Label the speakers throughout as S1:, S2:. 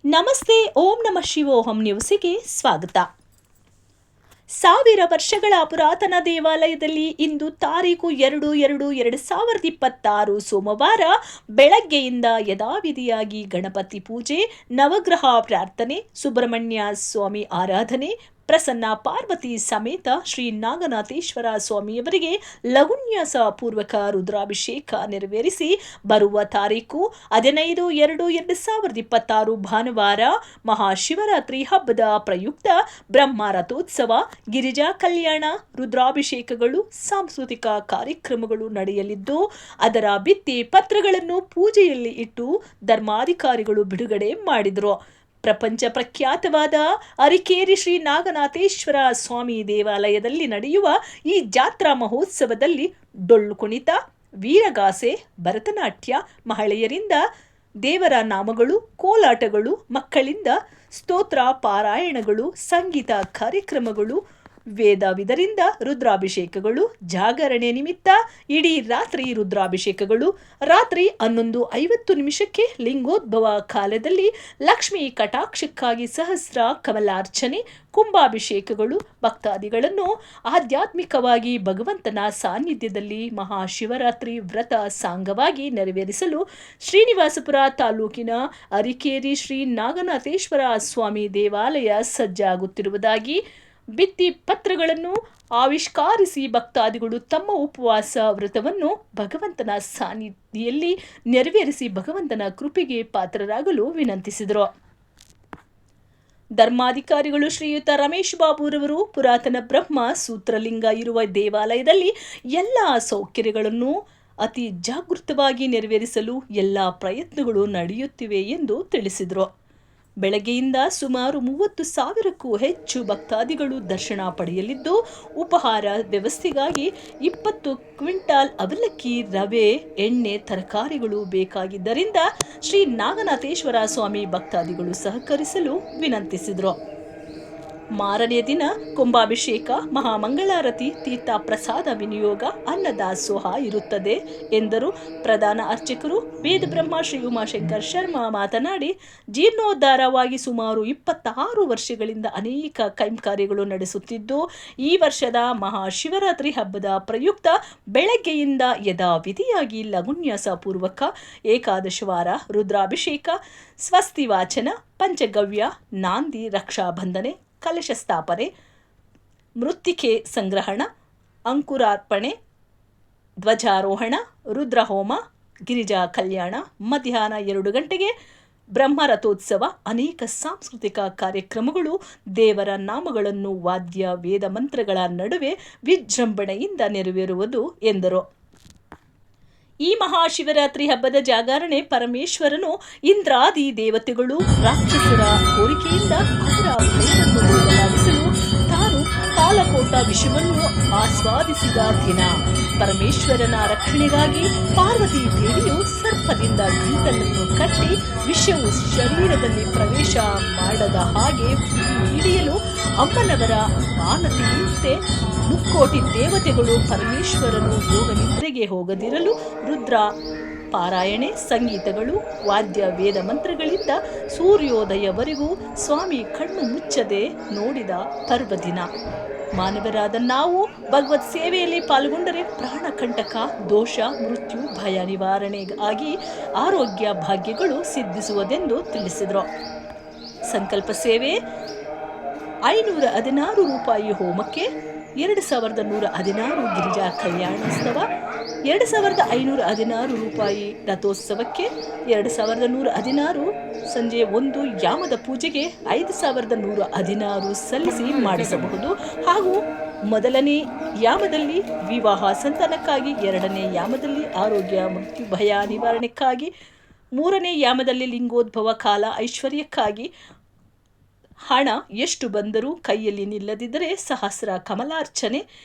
S1: ನಮಸ್ತೆ. ಓಂ ನಮಃ ಶಿವೋಹಂ ನ್ಯೂಸಿಗೆ ಸ್ವಾಗತ. 1000 ವರ್ಷಗಳ ಪುರಾತನ ದೇವಾಲಯದಲ್ಲಿ ಇಂದು ತಾರೀಕು 2/2/2026 ಸೋಮವಾರ ಬೆಳಗ್ಗೆಯಿಂದ ಯಥಾವಿಧಿಯಾಗಿ ಗಣಪತಿ ಪೂಜೆ, ನವಗ್ರಹ ಪ್ರಾರ್ಥನೆ, ಸುಬ್ರಹ್ಮಣ್ಯ ಸ್ವಾಮಿ ಆರಾಧನೆ, ಪ್ರಸನ್ನ ಪಾರ್ವತಿ ಸಮೇತ ಶ್ರೀ ನಾಗನಾಥೇಶ್ವರ ಸ್ವಾಮಿಯವರಿಗೆ ಲಘುನ್ಯಾಸ ಪೂರ್ವಕ ರುದ್ರಾಭಿಷೇಕ ನೆರವೇರಿಸಿ ಬರುವ ತಾರೀಕು 15/2/2026 ಭಾನುವಾರ ಮಹಾಶಿವರಾತ್ರಿ ಹಬ್ಬದ ಪ್ರಯುಕ್ತ ಬ್ರಹ್ಮ ರಥೋತ್ಸವ, ಗಿರಿಜಾ ಕಲ್ಯಾಣ, ರುದ್ರಾಭಿಷೇಕಗಳು, ಸಾಂಸ್ಕೃತಿಕ ಕಾರ್ಯಕ್ರಮಗಳು ನಡೆಯಲಿದ್ದು, ಅದರ ಭಿತ್ತಿ ಪತ್ರಗಳನ್ನು ಪೂಜೆಯಲ್ಲಿ ಇಟ್ಟು ಧರ್ಮಾಧಿಕಾರಿಗಳು ಬಿಡುಗಡೆ ಮಾಡಿದರು. ಪ್ರಪಂಚ ಪ್ರಖ್ಯಾತವಾದ ಅರಿಕೇರಿ ಶ್ರೀ ನಾಗನಾಥೇಶ್ವರ ಸ್ವಾಮಿ ದೇವಾಲಯದಲ್ಲಿ ನಡೆಯುವ ಈ ಜಾತ್ರಾ ಮಹೋತ್ಸವದಲ್ಲಿ ಡೊಳ್ಳು ಕುಣಿತ, ವೀರಗಾಸೆ, ಭರತನಾಟ್ಯ, ಮಹಿಳೆಯರಿಂದ ದೇವರ ನಾಮಗಳು, ಕೋಲಾಟಗಳು, ಮಕ್ಕಳಿಂದ ಸ್ತೋತ್ರ ಪಾರಾಯಣಗಳು, ಸಂಗೀತ ಕಾರ್ಯಕ್ರಮಗಳು, ವೇದವಿದರಿಂದ ರುದ್ರಾಭಿಷೇಕಗಳು, ಜಾಗರಣೆ ನಿಮಿತ್ತ ಇಡೀ ರಾತ್ರಿ ರುದ್ರಾಭಿಷೇಕಗಳು, ರಾತ್ರಿ 11:50 ಲಿಂಗೋದ್ಭವ ಕಾಲದಲ್ಲಿ ಲಕ್ಷ್ಮೀ ಕಟಾಕ್ಷಕ್ಕಾಗಿ ಸಹಸ್ರ ಕಮಲಾರ್ಚನೆ, ಕುಂಭಾಭಿಷೇಕಗಳು, ಭಕ್ತಾದಿಗಳನ್ನು ಆಧ್ಯಾತ್ಮಿಕವಾಗಿ ಭಗವಂತನ ಸಾನ್ನಿಧ್ಯದಲ್ಲಿ ಮಹಾಶಿವರಾತ್ರಿ ವ್ರತ ಸಾಂಗವಾಗಿ ನೆರವೇರಿಸಲು ಶ್ರೀನಿವಾಸಪುರ ತಾಲೂಕಿನ ಅರಿಕೇರಿ ಶ್ರೀ ನಾಗನಾಥೇಶ್ವರ ಸ್ವಾಮಿ ದೇವಾಲಯ ಸಜ್ಜಾಗುತ್ತಿರುವುದಾಗಿ ಭಿತ್ತಿ ಪತ್ರಗಳನ್ನು ಆವಿಷ್ಕರಿಸಿ ಭಕ್ತಾದಿಗಳು ತಮ್ಮ ಉಪವಾಸ ವ್ರತವನ್ನು ಭಗವಂತನ ಸಾನ್ನಿಧ್ಯದಲ್ಲಿ ನೆರವೇರಿಸಿ ಭಗವಂತನ ಕೃಪೆಗೆ ಪಾತ್ರರಾಗಲು ವಿನಂತಿಸಿದರು. ಧರ್ಮಾಧಿಕಾರಿಗಳು ಶ್ರೀಯುತ ರಮೇಶ್ ಬಾಬುರವರು ಪುರಾತನ ಬ್ರಹ್ಮ ಸೂತ್ರಲಿಂಗ ಇರುವ ದೇವಾಲಯದಲ್ಲಿ ಎಲ್ಲ ಸೌಕರ್ಯಗಳನ್ನು ಅತಿ ಜಾಗೃತವಾಗಿ ನೆರವೇರಿಸಲು ಎಲ್ಲ ಪ್ರಯತ್ನಗಳು ನಡೆಯುತ್ತಿವೆ ಎಂದು ತಿಳಿಸಿದರು. ಬೆಳಗ್ಗೆಯಿಂದ ಸುಮಾರು 30,000ಕ್ಕೂ ಹೆಚ್ಚು ಭಕ್ತಾದಿಗಳು ದರ್ಶನ ಪಡೆಯಲಿದ್ದು, ಉಪಹಾರ ವ್ಯವಸ್ಥೆಗಾಗಿ 20 ಕ್ವಿಂಟಾಲ್ ಅವಲಕ್ಕಿ, ರವೆ, ಎಣ್ಣೆ, ತರಕಾರಿಗಳು ಬೇಕಾಗಿದ್ದರಿಂದ ಶ್ರೀ ನಾಗನಾಥೇಶ್ವರ ಸ್ವಾಮಿ ಭಕ್ತಾದಿಗಳು ಸಹಕರಿಸಲು ವಿನಂತಿಸಿದರು. ಮಾರನೇ ದಿನ ಕುಂಭಾಭಿಷೇಕ, ಮಹಾಮಂಗಳಾರತಿ, ತೀರ್ಥ ಪ್ರಸಾದ ವಿನಿಯೋಗ, ಅನ್ನದಾಸೋಹ ಇರುತ್ತದೆ ಎಂದರು. ಪ್ರಧಾನ ಅರ್ಚಕರು ವೇದಬ್ರಹ್ಮ ಶ್ರೀ ಉಮಾಶಂಕರ್ ಶರ್ಮಾ ಮಾತನಾಡಿ, ಜೀರ್ಣೋದ್ಧಾರವಾಗಿ ಸುಮಾರು 26 ವರ್ಷಗಳಿಂದ ಅನೇಕ ಕೈಂಕರ್ಯಗಳು ನಡೆಸುತ್ತಿದ್ದು, ಈ ವರ್ಷದ ಮಹಾಶಿವರಾತ್ರಿ ಹಬ್ಬದ ಪ್ರಯುಕ್ತ ಬೆಳಗ್ಗೆಯಿಂದ ಯಥಾವಿಧಿಯಾಗಿ ಲಘುನ್ಯಾಸ ಪೂರ್ವಕ ಏಕಾದಶವಾರ ರುದ್ರಾಭಿಷೇಕ, ಸ್ವಸ್ತಿ ವಾಚನ, ಪಂಚಗವ್ಯ, ನಾಂದಿ, ರಕ್ಷಾಬಂಧನೆ, ಕಲಶ ಸ್ಥಾಪನೆ, ಮೃತ್ತಿಕೆ ಸಂಗ್ರಹಣ, ಅಂಕುರಾರ್ಪಣೆ, ಧ್ವಜಾರೋಹಣ, ರುದ್ರಹೋಮ, ಗಿರಿಜಾ ಕಲ್ಯಾಣ, ಮಧ್ಯಾಹ್ನ 2 ಗಂಟೆಗೆ ಬ್ರಹ್ಮರಥೋತ್ಸವ, ಅನೇಕ ಸಾಂಸ್ಕೃತಿಕ ಕಾರ್ಯಕ್ರಮಗಳು, ದೇವರ ನಾಮಗಳನ್ನು ವಾದ್ಯ ವೇದ ಮಂತ್ರಗಳ ನಡುವೆ ವಿಜೃಂಭಣೆಯಿಂದ ನೆರವೇರುವುದು ಎಂದರು. ಈ ಮಹಾಶಿವರಾತ್ರಿ ಹಬ್ಬದ ಜಾಗರಣೆ ಪರಮೇಶ್ವರನು ಇಂದ್ರಾದಿ ದೇವತೆಗಳು ರಾಕ್ಷಸರ ಕೋರಿಕೆಯಿಂದ ಅವರ ಭಯವನ್ನು ಹೋಗಲಾಡಿಸಲು ತಾನು ಕಾಲಕೋಟ ವಿಷವನ್ನು ಆಸ್ವಾದಿಸಿದ ದಿನ. ಪರಮೇಶ್ವರನ ರಕ್ಷಣೆಗಾಗಿ ಪಾರ್ವತಿ ದೇವಿಯು ಸರ್ಪದಿಂದ ಗಂಟಲನ್ನು ಕಟ್ಟಿ ವಿಷವು ಶರೀರದಲ್ಲಿ ಪ್ರವೇಶ ಮಾಡದ ಹಾಗೆ ಹಿಡಿಯಲು ಅಮ್ಮನವರ ಮಾನತೆಯಂತೆ 3,000,000 ದೇವತೆಗಳು ಪರಮೇಶ್ವರನು ಯೋಗ ನಿದ್ರೆಗೆ ಹೋಗದಿರಲು ರುದ್ರ ಪಾರಾಯಣೆ, ಸಂಗೀತಗಳು, ವಾದ್ಯ ವೇದ ಮಂತ್ರಗಳಿಂದ ಸೂರ್ಯೋದಯವರೆಗೂ ಸ್ವಾಮಿ ಕಣ್ಣು ಮುಚ್ಚದೆ ನೋಡಿದ ಪರ್ವದಿನ. ಮಾನವರಾದ ನಾವು ಭಗವತ್ ಸೇವೆಯಲ್ಲಿ ಪಾಲ್ಗೊಂಡರೆ ಪ್ರಾಣಕಂಟಕ, ದೋಷ, ಮೃತ್ಯು, ಭಯ ನಿವಾರಣೆಗಾಗಿ ಆರೋಗ್ಯ ಭಾಗ್ಯಗಳು ಸಿದ್ಧಿಸುವುದೆಂದು ತಿಳಿಸಿದರು. ಸಂಕಲ್ಪ ಸೇವೆ 516 ರೂಪಾಯಿ ಹೋಮಕ್ಕೆ, 2,116 ಗಿರಿಜಾ ಕಲ್ಯಾಣೋತ್ಸವ, 2,516 ರೂಪಾಯಿ ರಥೋತ್ಸವಕ್ಕೆ, 2,116 ಸಂಜೆ 1 ಯಾಮದ ಪೂಜೆಗೆ 5,116 ಸಲ್ಲಿಸಿ ಮಾಡಿಸಬಹುದು. ಹಾಗೂ ಮೊದಲನೇ ಯಾಮದಲ್ಲಿ ವಿವಾಹ ಸಂತಾನಕ್ಕಾಗಿ, 2ನೇ ಯಾಮದಲ್ಲಿ ಆರೋಗ್ಯ ಮೃತ್ಯು ಭಯ ನಿವಾರಣೆಕ್ಕಾಗಿ, 3ನೇ ಯಾಮದಲ್ಲಿ ಲಿಂಗೋದ್ಭವ ಕಾಲ ಐಶ್ವರ್ಯಕ್ಕಾಗಿ, ಹಣ ಎಷ್ಟು ಬಂದರೂ ಕೈಯಲ್ಲಿ ನಿಲ್ಲದಿದ್ದರೆ ಸಹಸ್ರ ಕಮಲಾರ್ಚನೆ,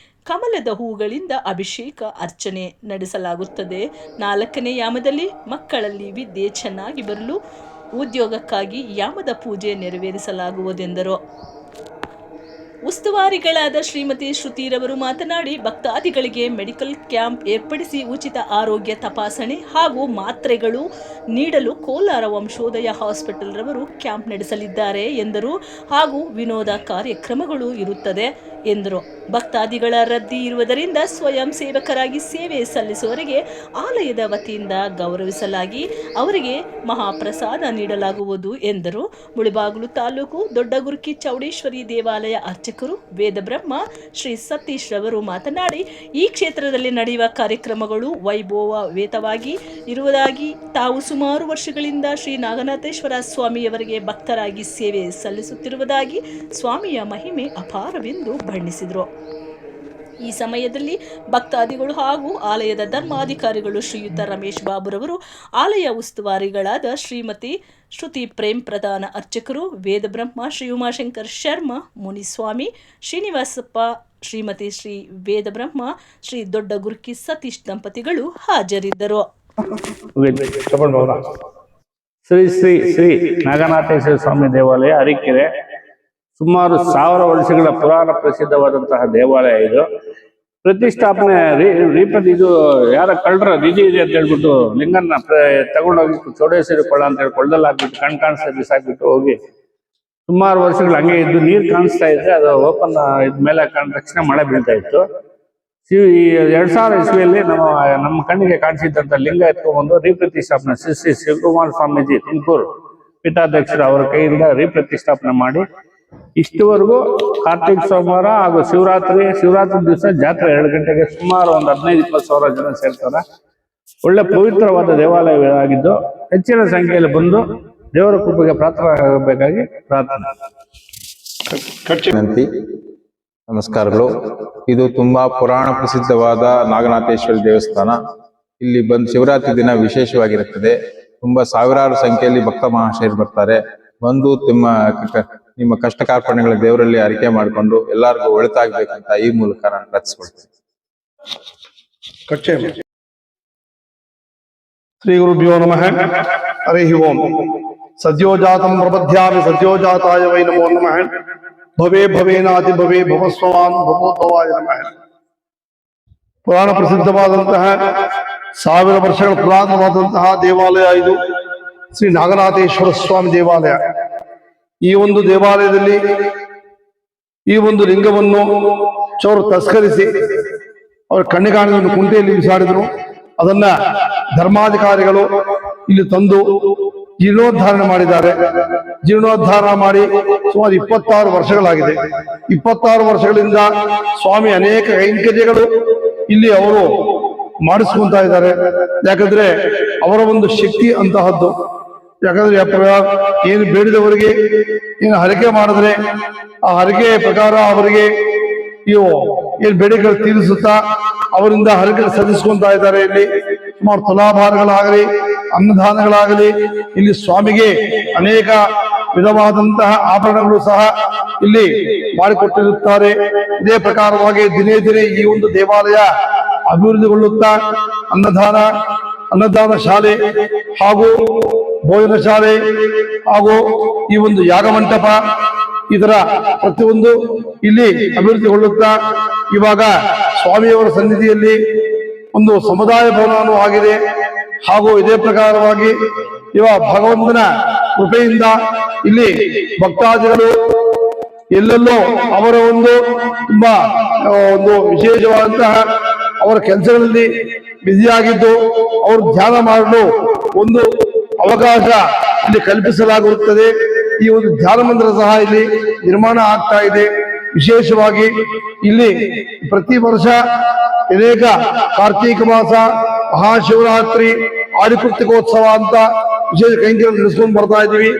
S1: ಕಮಲದ ಹೂಗಳಿಂದ ಅಭಿಷೇಕ ಅರ್ಚನೆ ನಡೆಸಲಾಗುತ್ತದೆ. 4ನೇ ಯಾಮದಲ್ಲಿ ಮಕ್ಕಳಲ್ಲಿ ವಿದ್ಯೆ ಚೆನ್ನಾಗಿ ಬರಲು ಉದ್ಯೋಗಕ್ಕಾಗಿ ಯಾಮದ ಪೂಜೆ ನೆರವೇರಿಸಲಾಗುವುದೆಂದರು. ಉಸ್ತುವಾರಿಗಳಾದ ಶ್ರೀಮತಿ ಶ್ರುತಿರವರು ಮಾತನಾಡಿ, ಭಕ್ತಾದಿಗಳಿಗೆ ಮೆಡಿಕಲ್ ಕ್ಯಾಂಪ್ ಏರ್ಪಡಿಸಿ ಉಚಿತ ಆರೋಗ್ಯ ತಪಾಸಣೆ ಹಾಗೂ ಮಾತ್ರೆಗಳು ನೀಡಲು ಕೋಲಾರ ವಂಶೋದಯ ಹಾಸ್ಪಿಟಲ್ ರವರು ಕ್ಯಾಂಪ್ ನಡೆಸಲಿದ್ದಾರೆ ಎಂದರು. ಹಾಗೂ ವಿನೋದ ಕಾರ್ಯಕ್ರಮಗಳು ಇರುತ್ತದೆ ಎಂದರು. ಭಕ್ತಾದಿಗಳ ರದ್ದಿ ಇರುವುದರಿಂದ ಸ್ವಯಂ ಸೇವಕರಾಗಿ ಸೇವೆ ಸಲ್ಲಿಸುವವರಿಗೆ ಆಲಯದ ವತಿಯಿಂದ ಗೌರವಿಸಲಾಗಿ ಅವರಿಗೆ ಮಹಾಪ್ರಸಾದ ನೀಡಲಾಗುವುದು ಎಂದರು. ಮುಳಬಾಗಿಲು ತಾಲೂಕು ದೊಡ್ಡಗುರ್ಕಿ ಚೌಡೇಶ್ವರಿ ದೇವಾಲಯ ಅರ್ಚಕರು ವೇದಬ್ರಹ್ಮ ಶ್ರೀ ಸತೀಶ್ ರವರು ಮಾತನಾಡಿ, ಈ ಕ್ಷೇತ್ರದಲ್ಲಿ ನಡೆಯುವ ಕಾರ್ಯಕ್ರಮಗಳು ವೈಭವಯುತವಾಗಿ ಇರುವುದಾಗಿ ತಾವು ಸುಮಾರು ವರ್ಷಗಳಿಂದ ಶ್ರೀ ನಾಗನಾಥೇಶ್ವರ ಸ್ವಾಮಿಯವರಿಗೆ ಭಕ್ತರಾಗಿ ಸೇವೆ ಸಲ್ಲಿಸುತ್ತಿರುವುದಾಗಿ, ಸ್ವಾಮಿಯ ಮಹಿಮೆ ಅಪಾರವೆಂದು ಬಣ್ಣಿಸಿದರು. ಈ ಸಮಯದಲ್ಲಿ ಭಕ್ತಾದಿಗಳು ಹಾಗೂ ಆಲಯದ ಧರ್ಮಾಧಿಕಾರಿಗಳು ಶ್ರೀಯುತ ರಮೇಶ್ ಬಾಬುರವರು, ಆಲಯ ಉಸ್ತುವಾರಿಗಳಾದ ಶ್ರೀಮತಿ ಶ್ರುತಿ ಪ್ರೇಮ್, ಪ್ರಧಾನ ಅರ್ಚಕರು ವೇದಬ್ರಹ್ಮ ಶ್ರೀ ಉಮಾಶಂಕರ್ ಶರ್ಮಾ, ಮುನಿಸ್ವಾಮಿ ಶ್ರೀನಿವಾಸಪ್ಪ, ಶ್ರೀಮತಿ ಶ್ರೀ ವೇದಬ್ರಹ್ಮ, ಶ್ರೀ ದೊಡ್ಡಗುರ್ಕಿ ಸತೀಶ್ ದಂಪತಿಗಳು ಹಾಜರಿದ್ದರು.
S2: ಶ್ರೀ ಶ್ರೀ ಶ್ರೀ ನಾಗನಾಥೇಶ್ವರ ಸ್ವಾಮಿ ದೇವಾಲಯ ಅರಕೆರೆ ಸುಮಾರು 1000 ವರ್ಷಗಳ ಪುರಾಣ ಪ್ರಸಿದ್ಧವಾದಂತಹ ದೇವಾಲಯ. ಇದು ಪ್ರತಿಷ್ಠಾಪನೆ ಇದು ಯಾರ ಕಳ್ಳರ ನಿಜ ಇದೆ ಅಂತ ಹೇಳ್ಬಿಟ್ಟು ಲಿಂಗನ್ನ ತಗೊಂಡೋಗಿ ಚೌಡೇಶ್ವರಿ ಕೊಳ್ಳ ಅಂತ ಹೇಳಿ ಕೊಳ್ಳದಲ್ಲಿ ಹಾಕ್ಬಿಟ್ಟು ಕಾಣಿಸ್ತಾ ಬಿಸಾಕ್ಬಿಟ್ಟು ಹೋಗಿ ಸುಮಾರು ವರ್ಷಗಳು ಹಂಗೆ ಇದ್ದು ನೀರು ಕಾಣಿಸ್ತಾ ಇದ್ರೆ ಅದು ಓಪನ್ ಮೇಲೆ ಕಂಡ ತಕ್ಷಣ ಮಳೆ ಬೀಳ್ತಾ ಇತ್ತು. 2000 ಇಸ್ವಿಯಲ್ಲಿ ನಮ್ಮ ಕಣ್ಣಿಗೆ ಕಾಣಿಸಿದ್ದಂತ ಲಿಂಗ ಎತ್ಕೊಂಡ್ಬಂದು ರೀಪ್ರತಿಷ್ಠಾಪನೆ ಶ್ರೀ ಶಿವಕುಮಾರ ಸ್ವಾಮೀಜಿ ತುಮಕೂರು ಪೀಠಾಧ್ಯಕ್ಷರು ಅವರ ಕೈಯಿಂದ ರೀಪ್ರತಿಷ್ಠಾಪನೆ ಮಾಡಿ ಇಷ್ಟುವರೆಗೂ ಕಾರ್ತಿಕ ಸೋಮವಾರ ಹಾಗೂ ಶಿವರಾತ್ರಿ ದಿವಸ ಜಾತ್ರೆ 2 ಗಂಟೆಗೆ ಸುಮಾರು ಒಂದು 15-20 ಸಾವಿರ ಜನ ಸೇರ್ತಾರೆ. ಒಳ್ಳೆ ಪವಿತ್ರವಾದ ದೇವಾಲಯವಾಗಿದ್ದು ಹೆಚ್ಚಿನ ಸಂಖ್ಯೆಯಲ್ಲಿ ಬಂದು ದೇವರ ಕೃಪೆಗೆ ಪಾತ್ರರಾಗಬೇಕಾಗಿ ಪ್ರಾರ್ಥನೆ.
S3: ನಮಸ್ಕಾರಗಳು. ಇದು ತುಂಬಾ ಪುರಾಣ ಪ್ರಸಿದ್ಧವಾದ ನಾಗನಾಥೇಶ್ವರಿ ದೇವಸ್ಥಾನ. ಇಲ್ಲಿ ಬಂದು ಶಿವರಾತ್ರಿ ದಿನ ವಿಶೇಷವಾಗಿರುತ್ತದೆ. ತುಂಬಾ ಸಾವಿರಾರು ಸಂಖ್ಯೆಯಲ್ಲಿ ಭಕ್ತ ಮಹಾಶಯರು ಬರ್ತಾರೆ. ಬಂದು ನಿಮ್ಮ ಕಷ್ಟ ಕಾರ್ಪಣ್ಯಗಳ ದೇವರಲ್ಲಿ ಅರಿಕೆ ಮಾಡಿಕೊಂಡು ಎಲ್ಲರಿಗೂ ಒಳಿತಾಗಬೇಕಂತ ಈ ಮೂಲಕ ನಾನು ರಚಿಸ್ಕೊಳ್ತೇನೆ.
S4: ಶ್ರೀ ಗುರುಭ್ಯೋ ನಮಃ. ಹರಿ ಓಂ. ಸದ್ಯೋಜಾತಂ ಪ್ರಪದ್ಯಾಮಿ ಸದ್ಯೋಜಾತಾಯ ವೈ ನಮೋ ನಮಃ. ಭವೇ ಭವೇನಾತಿ ಭವೇ ಭವಸ್ವಾನ್ ಭವೋದ್ಭವಾಯ ನಮಃ. ಪುರಾಣ ಪ್ರಸಿದ್ಧವಾದಂತಹ 1000 ವರ್ಷಗಳ ಪುರಾತನವಾದಂತಹ ದೇವಾಲಯ ಇದು ಶ್ರೀ ನಾಗನಾಥೇಶ್ವರ ಸ್ವಾಮಿ ದೇವಾಲಯ. ಈ ಒಂದು ದೇವಾಲಯದಲ್ಲಿ ಈ ಒಂದು ಲಿಂಗವನ್ನು ಚೋರು ತಸ್ಕರಿಸಿ ಅವರ ಕಣ್ಣಿಗಾಣವನ್ನು ಕುಂಟೆಯಲ್ಲಿ ಬಿಸಾಡಿದ್ರು. ಅದನ್ನ ಧರ್ಮಾಧಿಕಾರಿಗಳು ಇಲ್ಲಿ ತಂದು ಜೀರ್ಣೋದ್ಧಾರ ಮಾಡಿದ್ದಾರೆ. ಜೀರ್ಣೋದ್ಧಾರ ಮಾಡಿ ಸುಮಾರು 26 ವರ್ಷಗಳಾಗಿದೆ. 26 ವರ್ಷಗಳಿಂದ ಸ್ವಾಮಿ ಅನೇಕ ಕೈಂಕರ್ಯಗಳು ಇಲ್ಲಿ ಅವರು ಮಾಡಿಸ್ಕೊಂತ ಇದ್ದಾರೆ. ಯಾಕಂದ್ರೆ ಅವರ ಒಂದು ಶಕ್ತಿ ಅಂತಹದ್ದು. ಯಾಕಂದ್ರೆ ಏನು ಬೇಡಿದವರಿಗೆ ಏನು ಹರಕೆ ಮಾಡಿದ್ರೆ ಆ ಹರಕೆ ಪ್ರಕಾರ ಅವರಿಗೆ ಇವು ಏನ್ ಬೇಡಿಕೆಗಳು ತೀರಿಸುತ್ತಾ ಅವರಿಂದ ಹರಕೆ ಸಲ್ಲಿಸ್ಕೊಂತ ಇದ್ದಾರೆ. ಇಲ್ಲಿ ಸುಮಾರು ತುಲಾಭಾರಗಳಾಗಲಿ ಅನ್ನದಾನಗಳಾಗಲಿ ಇಲ್ಲಿ ಸ್ವಾಮಿಗೆ ಅನೇಕ ವಿಧವಾದಂತಹ ಆಭರಣಗಳು ಸಹ ಇಲ್ಲಿ ಮಾಡಿಕೊಟ್ಟಿರುತ್ತಾರೆ. ಇದೇ ಪ್ರಕಾರವಾಗಿ ದಿನೇ ದಿನೇ ಈ ಒಂದು ದೇವಾಲಯ ಅಭಿವೃದ್ಧಿಗೊಳ್ಳುತ್ತಾ ಅನ್ನದಾನ ಶಾಲೆ ಹಾಗೂ ಭೋಜನ ಶಾಲೆ ಹಾಗೂ ಈ ಒಂದು ಯಾಗಮಂಟಪ ಇದರ ಪ್ರತಿಯೊಂದು ಇಲ್ಲಿ ಅಭಿವೃದ್ಧಿಗೊಳ್ಳುತ್ತಾ ಇವಾಗ ಸ್ವಾಮಿಯವರ ಸನ್ನಿಧಿಯಲ್ಲಿ ಒಂದು ಸಮುದಾಯ ಭವನವೂ ಆಗಿದೆ. ಹಾಗೂ ಇದೇ ಪ್ರಕಾರವಾಗಿ ಇವಾಗ ಭಗವಂತನ ಕೃಪೆಯಿಂದ ಇಲ್ಲಿ ಭಕ್ತಾದಿಗಳು ಎಲ್ಲೆಲ್ಲೋ ಅವರ ಒಂದು ತುಂಬಾ ಒಂದು ವಿಶೇಷವಾದಂತಹ ಅವರ ಕೆಲಸಗಳಲ್ಲಿ ಬ್ಯುಸಿಯಾಗಿದ್ದು ಅವರು ಧ್ಯಾನ ಮಾಡಲು ಒಂದು ಅವಕಾಶ ಇಲ್ಲಿ ಕಲ್ಪಿಸಲಾಗಿರುತ್ತದೆ. ಈ ಒಂದು ಧ್ಯಾನ ಮಂದಿರ ಸಹ ಇಲ್ಲಿ ನಿರ್ಮಾಣ ಆಗ್ತಾ ಇದೆ. ವಿಶೇಷವಾಗಿ ಇಲ್ಲಿ ಪ್ರತಿ ವರ್ಷ ಅನೇಕ ಕಾರ್ತೀಕ ಮಾಸ, ಮಹಾಶಿವರಾತ್ರಿ, ಆದಿಕೃತಿಕೋತ್ಸವ ಅಂತ ವಿಶೇಷ ಕೈಂಕರ್ಯ ನಡೆಸ್ಕೊಂಡು ಬರ್ತಾ ಇದ್ದೀವಿ.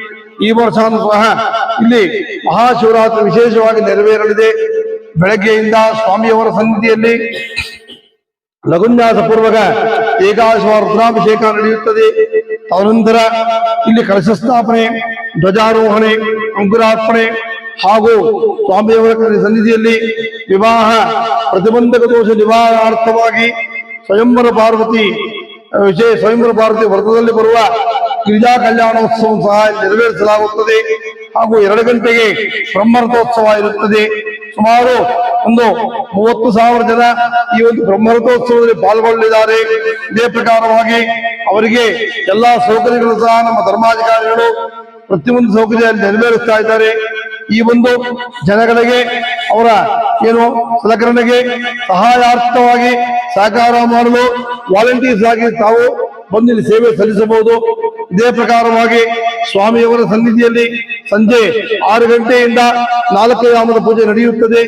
S4: ಈ ವರ್ಷ ಸಹ ಇಲ್ಲಿ ಮಹಾಶಿವರಾತ್ರಿ ವಿಶೇಷವಾಗಿ ನೆರವೇರಲಿದೆ. ಬೆಳಗ್ಗೆಯಿಂದ ಸ್ವಾಮಿಯವರ ಸನ್ನಿಧಿಯಲ್ಲಿ ಲಘುನ್ಯಾಸ ಪೂರ್ವಕ ಏಕಾದಶವಾರ ರುದ್ರಾಭಿಷೇಕ ನಡೆಯುತ್ತದೆ. ತದನಂತರ ಇಲ್ಲಿ ಕಲಶ ಸ್ಥಾಪನೆ, ಧ್ವಜಾರೋಹಣೆ, ಅಂಕುರಾರ್ಪಣೆ ಹಾಗೂ ಸ್ವಾಮಿಯವರ ಸನ್ನಿಧಿಯಲ್ಲಿ ವಿವಾಹ ಪ್ರತಿಬಂಧಕ ದೋಷ ನಿವಾರಣಾರ್ಥವಾಗಿ ಸ್ವಯಂವರ ಪಾರ್ವತಿ ವ್ರತದಲ್ಲಿ ಬರುವ ಗಿರಿಜಾ ಕಲ್ಯಾಣೋತ್ಸವ ಸಹ ನೆರವೇರಿಸಲಾಗುತ್ತದೆ. ಹಾಗೂ 2 ಗಂಟೆಗೆ ಬ್ರಹ್ಮರಥೋತ್ಸವ ಇರುತ್ತದೆ. ಸುಮಾರು ಒಂದು 30,000 ಜನ ಈ ಒಂದು ಬ್ರಹ್ಮರಥೋತ್ಸವದಲ್ಲಿ ಪಾಲ್ಗೊಳ್ಳಲಿದ್ದಾರೆ. ಇದೇ ಪ್ರಕಾರವಾಗಿ ಅವರಿಗೆ ಎಲ್ಲಾ ಸೌಕರ್ಯಗಳು ಸಹ ನಮ್ಮ ಧರ್ಮಾಧಿಕಾರಿಗಳು ಪ್ರತಿಯೊಂದು ಸೌಕರ್ಯ ನೆರವೇರಿಸ್ತಾ ಇದ್ದಾರೆ. ಈ ಒಂದು ಜನಗಳಿಗೆ ಅವರ ಏನು ಸಲಕರಣೆಗೆ ಸಹಾಯಾರ್ಥವಾಗಿ ಸಹಕಾರ ಮಾಡಲು ವಾಲಂಟಿಯರ್ಸ್ ಆಗಿ ತಾವು ಬಂದು ಇಲ್ಲಿ ಸೇವೆ ಸಲ್ಲಿಸಬಹುದು. ಇದೇ ಪ್ರಕಾರವಾಗಿ ಸ್ವಾಮಿಯವರ ಸನ್ನಿಧಿಯಲ್ಲಿ ಸಂಜೆ 6 ಗಂಟೆಯಿಂದ 4 ಯಾಮದ ಪೂಜೆ ನಡೆಯುತ್ತದೆ.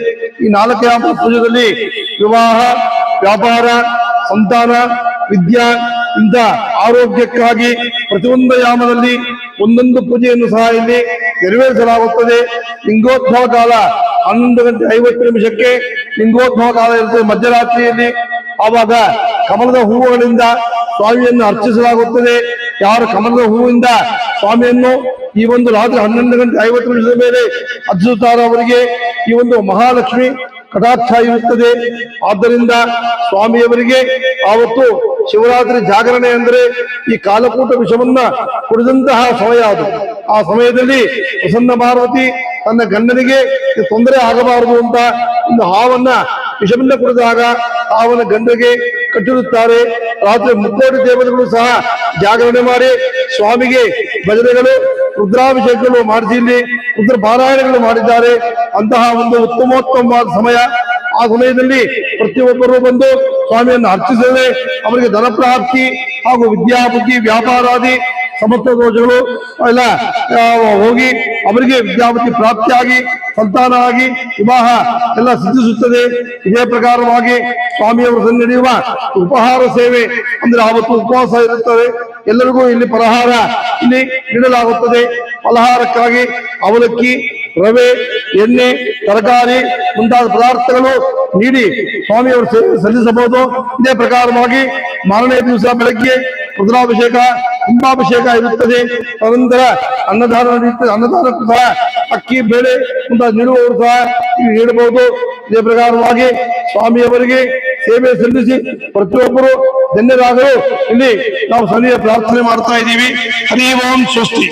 S4: ಈ 4 ಯಾಮದ ಪೂಜೆಯಲ್ಲಿ ವಿವಾಹ, ವ್ಯಾಪಾರ, ಸಂತಾನ, ವಿದ್ಯಾ ಇಂಥ ಆರೋಗ್ಯಕ್ಕಾಗಿ ಪ್ರತಿಯೊಂದು ಯಾಮದಲ್ಲಿ ಒಂದೊಂದು ಪೂಜೆಯನ್ನು ಸಹ ಇಲ್ಲಿ ನೆರವೇರಿಸಲಾಗುತ್ತದೆ. ಲಿಂಗೋದ್ಭವ ಕಾಲ 11:50 ಲಿಂಗೋದ್ಭವ ಕಾಲ ಇರುತ್ತದೆ ಮಧ್ಯರಾತ್ರಿಯಲ್ಲಿ. ಆವಾಗ ಕಮಲದ ಹೂವುಗಳಿಂದ ಸ್ವಾಮಿಯನ್ನು ಅರ್ಚಿಸಲಾಗುತ್ತದೆ. ಯಾರು ಕಮಲದ ಹೂವಿಂದ ಸ್ವಾಮಿಯನ್ನು ಈ ಒಂದು ರಾತ್ರಿ 11:50 ಮೇಲೆ ಅರ್ಚಿಸುತ್ತಾರೋ ಅವರಿಗೆ ಈ ಒಂದು ಮಹಾಲಕ್ಷ್ಮಿ ಕಟಾಕ್ಷ ಇರುತ್ತದೆ. ಆದ್ದರಿಂದ ಸ್ವಾಮಿಯವರಿಗೆ ಆವತ್ತು ಶಿವರಾತ್ರಿ ಜಾಗರಣೆ ಅಂದರೆ ಈ ಕಾಲಕೂಟ ವಿಷವನ್ನ ಕುಡಿದಂತಹ ಸಮಯ ಅದು. ಆ ಸಮಯದಲ್ಲಿ ಪ್ರಸನ್ನ ಪಾರ್ವತಿ ತನ್ನ ಗಂಡನಿಗೆ ತೊಂದರೆ ಆಗಬಾರದು ಅಂತ ಒಂದು ಹಾವನ್ನ ವಿಷವನ್ನ ಕುಡಿದಾಗ ಹಾವನ ಗಂಡನಿಗೆ ಕಟ್ಟಿರುತ್ತಾರೆ. ರಾತ್ರಿ ಮುಕ್ಕೋಟಿ ದೇವತೆಗಳು ಸಹ ಜಾಗರಣೆ ಮಾಡಿ ಸ್ವಾಮಿಗೆ ಭಜನೆಗಳು, ರುದ್ರಾಭಿಷೇಕಗಳು ಮಾಡಿಸಿ ಇಲ್ಲಿ ರುದ್ರ ಪಾರಾಯಣಗಳು ಮಾಡಿದ್ದಾರೆ. ಅಂತಹ ಒಂದು ಉತ್ತಮೋತ್ತಮವಾದ ಸಮಯ. ಆ ಸಮಯದಲ್ಲಿ ಪ್ರತಿಯೊಬ್ಬರು ಬಂದು ಸ್ವಾಮಿಯನ್ನು ಅರ್ಚಿಸದೆ ಅವರಿಗೆ ಧನಪ್ರಾಪ್ತಿ ಹಾಗೂ ವಿದ್ಯಾಬುದ್ಧಿ ವ್ಯಾಪಾರಾದಿ ಸಮಸ್ತ ದೋಷಗಳು ಎಲ್ಲ ಹೋಗಿ ಅವರಿಗೆ ವಿದ್ಯಾಬುದ್ಧಿ ಪ್ರಾಪ್ತಿಯಾಗಿ ಸಂತಾನ ಆಗಿ ವಿವಾಹ ಎಲ್ಲ ಸಿದ್ಧಿಸುತ್ತದೆ. ಇದೇ ಪ್ರಕಾರವಾಗಿ ಸ್ವಾಮಿಯವರು ನಡೆಯುವ ಉಪಹಾರ ಸೇವೆ ಅಂದ್ರೆ ಆವತ್ತು ಉಪವಾಸ ಇರುತ್ತದೆ. ಎಲ್ಲರಿಗೂ ಇಲ್ಲಿ ಫಲಹಾರ ಇಲ್ಲಿ ನೀಡಲಾಗುತ್ತದೆ. ಫಲಹಾರಕ್ಕಾಗಿ ಅವಲಕ್ಕಿ, ರವೆ, ಎಣ್ಣೆ, ತರಕಾರಿ ಮುಂತಾದ ಪದಾರ್ಥಗಳು ನೀಡಿ ಸ್ವಾಮಿಯವರು ಸೇವೆ ಸಲ್ಲಿಸಬಹುದು. ಇದೇ ಪ್ರಕಾರವಾಗಿ ಮಾರನೇ ದಿವಸ ಬೆಳಗ್ಗೆ ರುದ್ರಾಭಿಷೇಕ, ಕುಂಭಾಭಿಷೇಕ ಇರುತ್ತದೆ. ತದನಂತರ ಅನ್ನದಾನ ನಡೆಯುತ್ತದೆ. ಅನ್ನದಾನಕ್ಕೂ ಸಹ ಅಕ್ಕಿ, ಬೇಳೆ ಮುಂತಾದ ನೀಡುವವರು ಸಹ ಇಲ್ಲಿ ನೀಡಬಹುದು. ಇದೇ ಪ್ರಕಾರವಾಗಿ ಸ್ವಾಮಿಯವರಿಗೆ ಸೇವೆ ಸಲ್ಲಿಸಿ ಪ್ರತಿಯೊಬ್ಬರು ಧನ್ಯರಾಗಲು ಇಲ್ಲಿ ನಾವು ಸನ್ನಿಧಿಯ ಪ್ರಾರ್ಥನೆ ಮಾಡ್ತಾ ಇದ್ದೀವಿ. ಹರಿ ಓಂ ಸ್ವಸ್ತಿ.